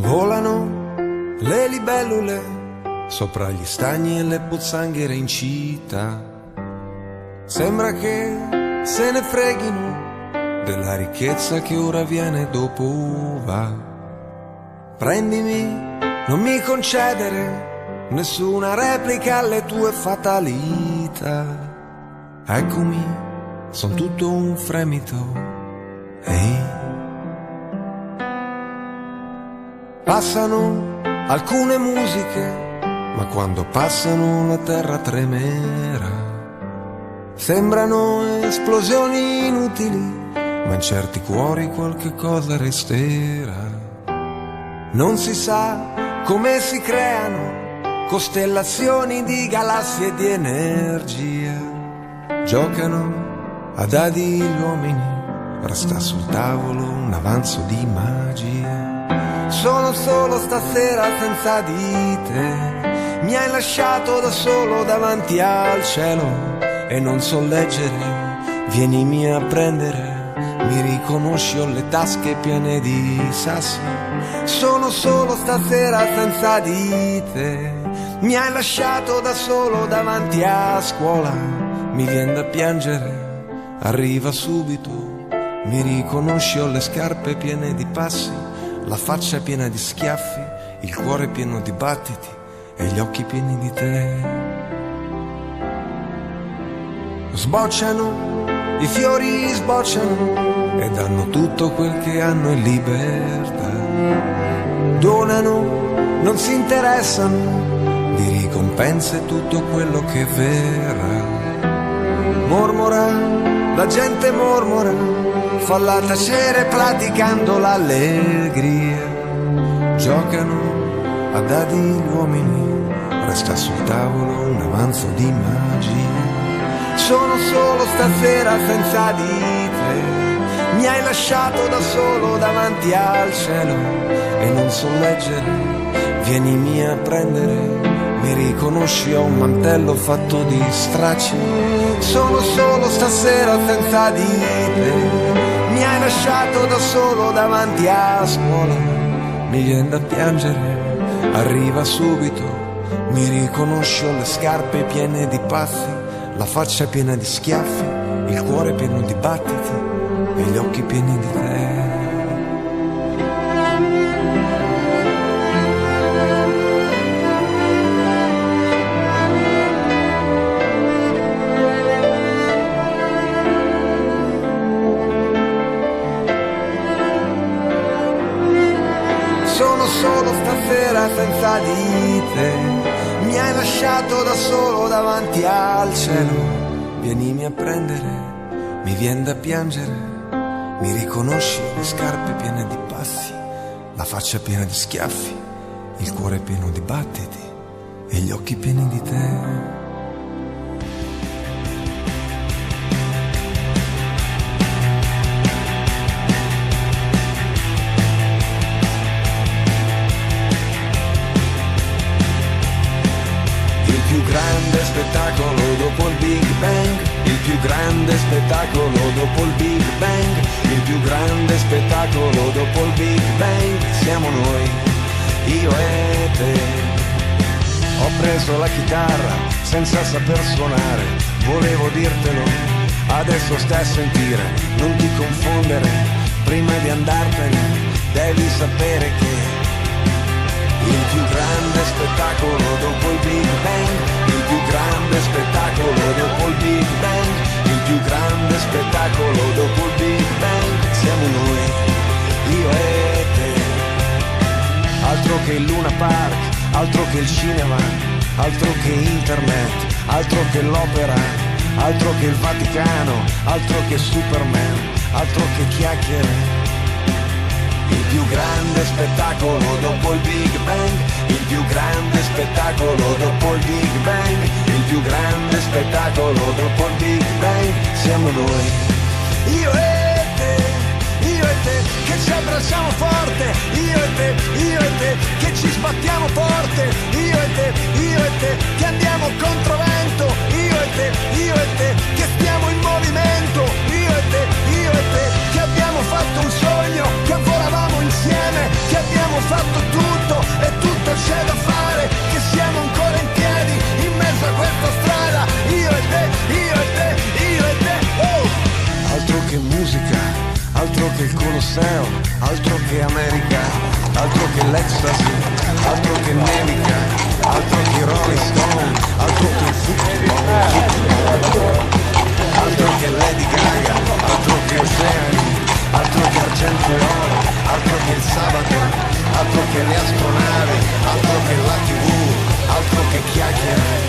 Volano le libellule sopra gli stagni e le pozzanghere in città. Sembra che se ne freghino della ricchezza che ora viene dopo va. Prendimi, non mi concedere nessuna replica alle tue fatalità. Eccomi, son tutto un fremito. Ehi. Passano alcune musiche, ma quando passano la terra tremerà. Sembrano esplosioni inutili, ma in certi cuori qualche cosa resterà. Non si sa come si creano costellazioni di galassie e di energia. Giocano a dadi gli uomini, resta sul tavolo un avanzo di magia. Sono solo stasera senza di te, mi hai lasciato da solo davanti al cielo e non so leggere, vienimi a prendere, mi riconosci, ho le tasche piene di sassi. Sono solo stasera senza di te, mi hai lasciato da solo davanti a scuola, mi vien da piangere, arriva subito, mi riconosci, ho le scarpe piene di passi, la faccia piena di schiaffi, il cuore pieno di battiti e gli occhi pieni di te. Sbocciano, i fiori sbocciano e danno tutto quel che hanno in libertà. Donano, non si interessano di ricompense tutto quello che verrà. Mormora, la gente mormora, falla tacere praticando l'allegria. Giocano a dadi gli uomini, resta sul tavolo un avanzo di magia. Sono solo stasera senza di te, mi hai lasciato da solo davanti al cielo e non so leggere, vienimi a prendere, mi riconosci, ho un mantello fatto di stracci. Sono solo stasera senza di te, mi hai lasciato da solo davanti a scuola, mi viene da piangere, arriva subito, mi riconosci, ho le scarpe piene di passi, la faccia piena di schiaffi, il cuore pieno di battiti e gli occhi pieni di te. Sono solo stasera senza di te, mi hai lasciato da solo davanti al cielo. Vienimi a prendere, mi vien da piangere, mi riconosci, le scarpe piene di passi, la faccia piena di schiaffi, il cuore pieno di battiti e gli occhi pieni di te. Grande spettacolo dopo il Big Bang, il più grande spettacolo dopo il Big Bang, il più grande spettacolo dopo il Big Bang, siamo noi, io e te. Ho preso la chitarra senza saper suonare, volevo dirtelo, adesso stai a sentire, non ti confondere, prima di andartene devi sapere che il più grande spettacolo dopo il Big Bang, il più grande spettacolo dopo il Big Bang, il più grande spettacolo dopo il Big Bang, siamo noi, io e te. Altro che il Luna Park, altro che il cinema, altro che internet, altro che l'opera, altro che il Vaticano, altro che Superman, altro che chiacchiere. Il più grande spettacolo dopo il Big Bang, il più grande spettacolo dopo il Big Bang, il più grande spettacolo dopo il Big Bang, siamo noi, io e te, che ci abbracciamo forte, io e te, che ci sbattiamo forte, io e te, che andiamo controvento, io e te, che stiamo in movimento, io e te, che abbiamo fatto un sogno, che volavamo insieme, che abbiamo fatto tutto che il Colosseo, altro che America, altro che l'ecstasy, altro che nevica, altro che Rolling Stone, altro che football, altro che Lady Gaga, altro che oceani, altro che argento e oro, altro che il sabato, altro che le astronavi, altro che la TV, altro che chiacchiere.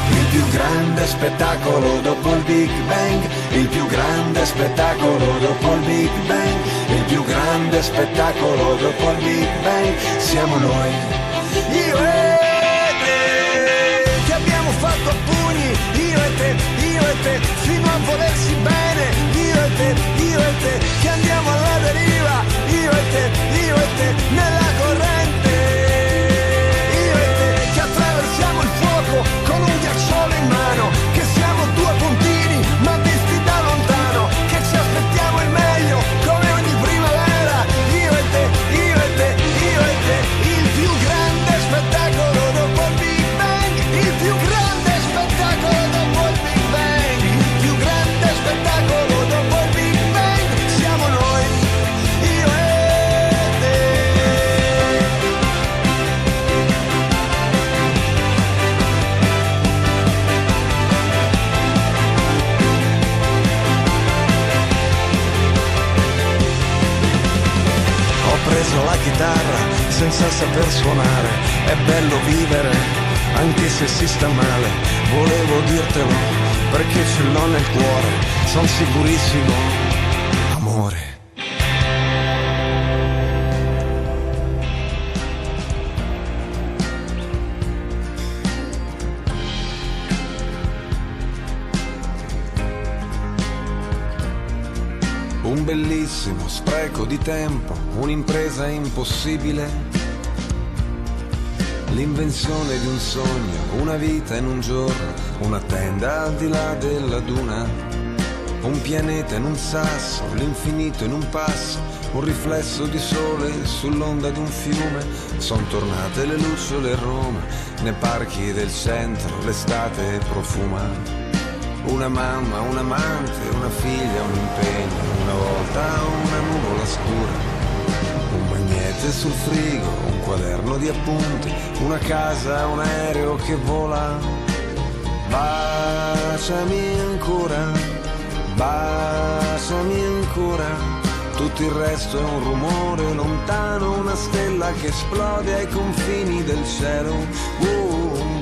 Il più grande spettacolo dopo il Big Bang, il più grande spettacolo dopo il Big Bang, il più grande spettacolo dopo il Big Bang, siamo noi. Io e te, che abbiamo fatto a pugni, io e te, fino a volersi bene, io e te, che andiamo alla deriva, io e te, nella corrente, io e te, che attraversiamo il fuoco con un ghiacciolo in mano, che siamo due puntini ma visti da lontano, che ci aspettiamo il meglio come ogni primavera, io e te, io e te, io e te, il più grande spettacolo dopo il Big Bang, il più grande spettacolo dopo il Big Bang, il più grande spettacolo dopo il Big Bang, siamo noi, io e te. Ho preso la chitarra senza saper suonare, è bello vivere anche se si sta male, volevo dirtelo perché ce l'ho nel cuore, son sicurissimo, amore. Un bellissimo spreco di tempo, un'impresa impossibile, l'invenzione di un sogno, una vita in un giorno, una tenda al di là della duna, un pianeta in un sasso, l'infinito in un passo, un riflesso di sole sull'onda di un fiume, son tornate le lucciole a Roma, nei parchi del centro l'estate profuma. Una mamma, un amante, una figlia, un impegno, una volta una nuvola scura, un magnete sul frigo, un quaderno di appunti, una casa, un aereo che vola. Baciami ancora, baciami ancora, tutto il resto è un rumore lontano, una stella che esplode ai confini del cielo.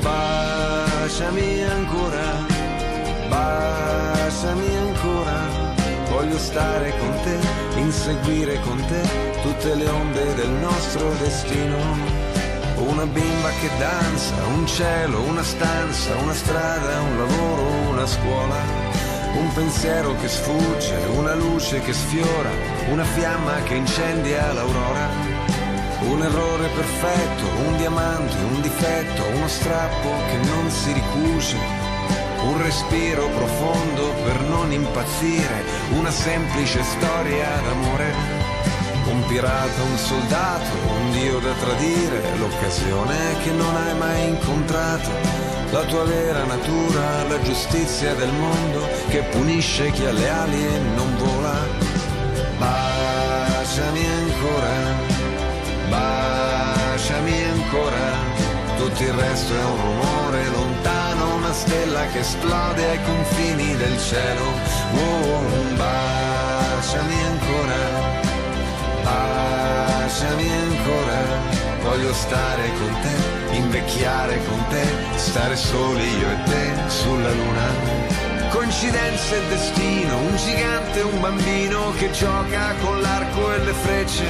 Baciami ancora, baciami ancora, voglio stare con te, inseguire con te tutte le onde del nostro destino. Una bimba che danza, un cielo, una stanza, una strada, un lavoro, una scuola, un pensiero che sfugge, una luce che sfiora, una fiamma che incendia l'aurora. Un errore perfetto, un diamante, un difetto, uno strappo che non si ricuce, un respiro profondo per non impazzire, una semplice storia d'amore, un pirata, un soldato, un dio da tradire, l'occasione che non hai mai incontrato, la tua vera natura, la giustizia del mondo che punisce chi ha le ali e non vola. Baciami ancora, baciami ancora, tutto il resto è un rumore lontano, una stella che esplode ai confini del cielo. Baciami ancora, baciami ancora, voglio stare con te, invecchiare con te, stare soli io e te sulla luna. Coincidenze e destino, un gigante e un bambino che gioca con l'arco e le frecce,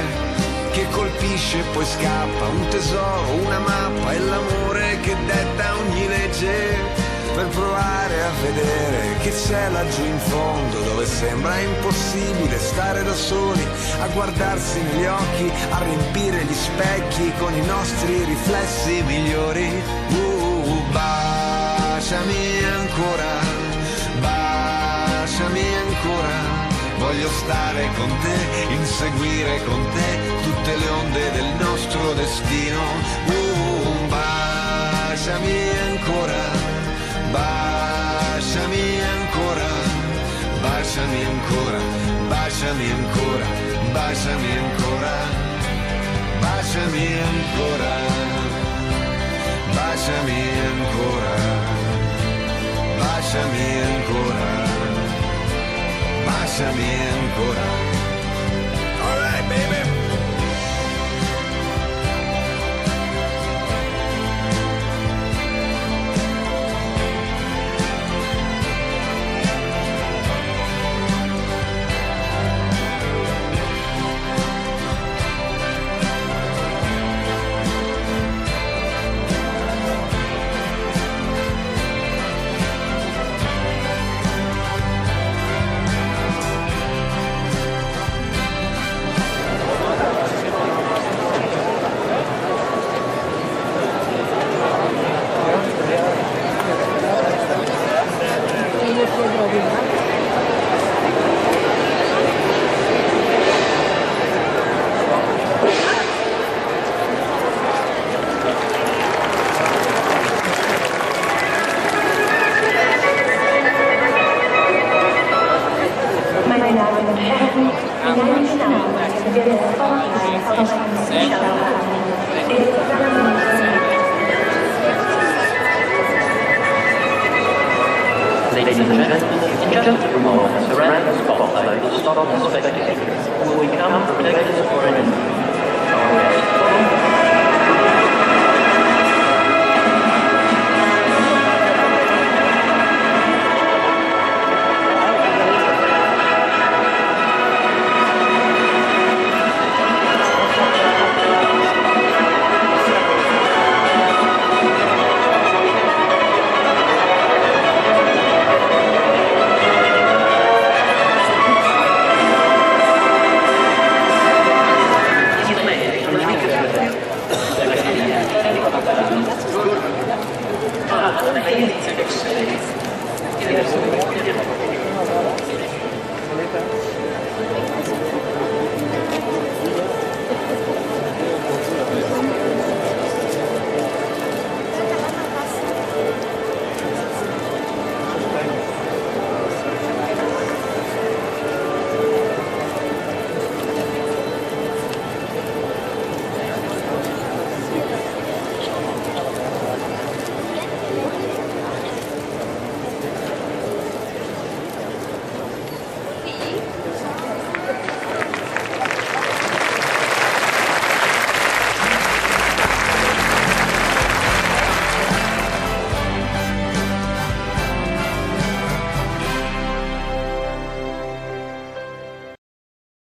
che colpisce e poi scappa, un tesoro, una mappa e l'amore che detta ogni legge, per provare a vedere che c'è laggiù in fondo, dove sembra impossibile stare da soli, a guardarsi negli occhi, a riempire gli specchi con i nostri riflessi migliori. Baciami ancora, baciami ancora, voglio stare con te, inseguire con te tutte le onde del nostro destino. Baciami ancora, baciami ancora, baciami ancora, baciami ancora, baciami ancora, baciami ancora, baciami ancora, baciami ancora, baciami ancora. All right, baby. Ladies and gentlemen, in just a few moments, a random spotlight will stop the spectator, who will become protectors for an